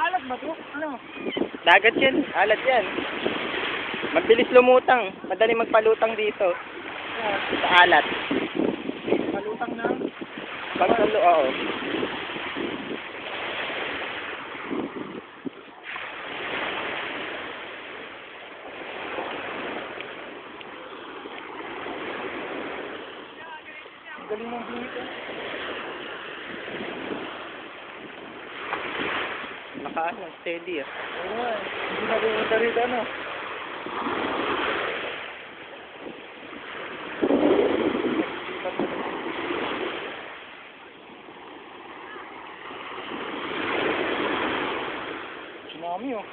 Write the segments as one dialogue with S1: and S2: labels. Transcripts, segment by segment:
S1: Maalat ba to? Ano?
S2: Dagat yan. Alat yan. Mabilis lumutang. Madali magpalutang dito. Sa alat.
S1: Palutang na.
S2: Pagkalo, oo.
S1: Galing ng bingit eh.
S2: Nakaano, steady ah.
S1: Oo nga eh. Hindi na pumunta rito ano. Tsunami oh.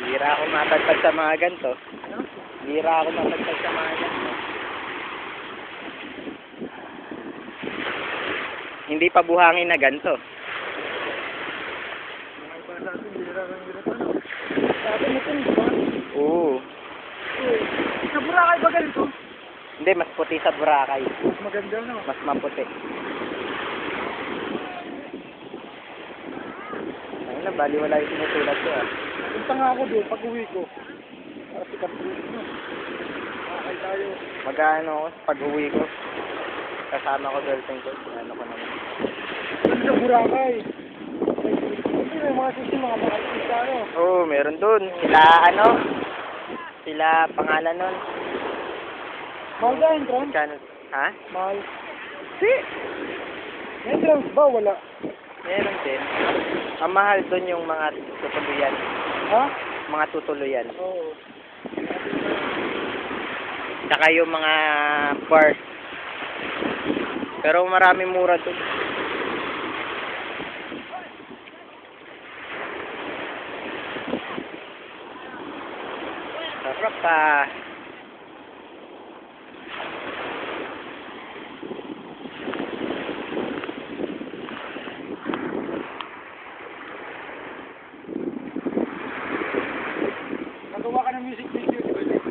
S2: Bira ako matagpag sa mga ganito.
S1: Ano?
S2: Bira ako matagpag sa mga ganito. Hindi pa buhangin na ganito.
S1: Mga iba sa atin, hirap ang hirap ano. Sa atin ito, di ba?
S2: Oo.
S1: Sa Boracay ba ganito?
S2: Hindi, mas puti sa Boracay.
S1: Mas maganda no?
S2: Mas maputi. Ayun na, bali wala yung sinusulat ko ah.
S1: Punta nga ako doon pag uwi ko. Para si Caprice no? Makakay tayo.
S2: Mag-ano ako pag uwi ko. Kasama ko girlfriend ko. Ano ko naman.
S1: Doon sa Boracay. Hindi may mga susi, mga artista ano.
S2: Oo, meron dun. Sila ano? Sila pangalan nun.
S1: Mahal ka entrance?
S2: Kano? Ha?
S1: Mahal. Si! Entrance ba? Wala.
S2: Meron din. Ang mahal dun yung mga tutuluyan.
S1: Ha?
S2: Mga tutuluyan.
S1: Oo.
S2: Saka yung mga bar. Pero marami mura dun. Sarap ah.
S1: Nagawa ka ng music video, di ba?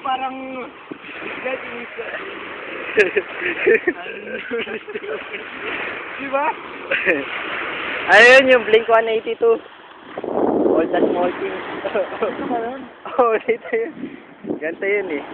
S1: Parang... That is... Di ba?
S2: Ayun yung Blink-182. All the small things.
S1: Ito ba yun?
S2: Oo, dito yun. Ganito yun eh.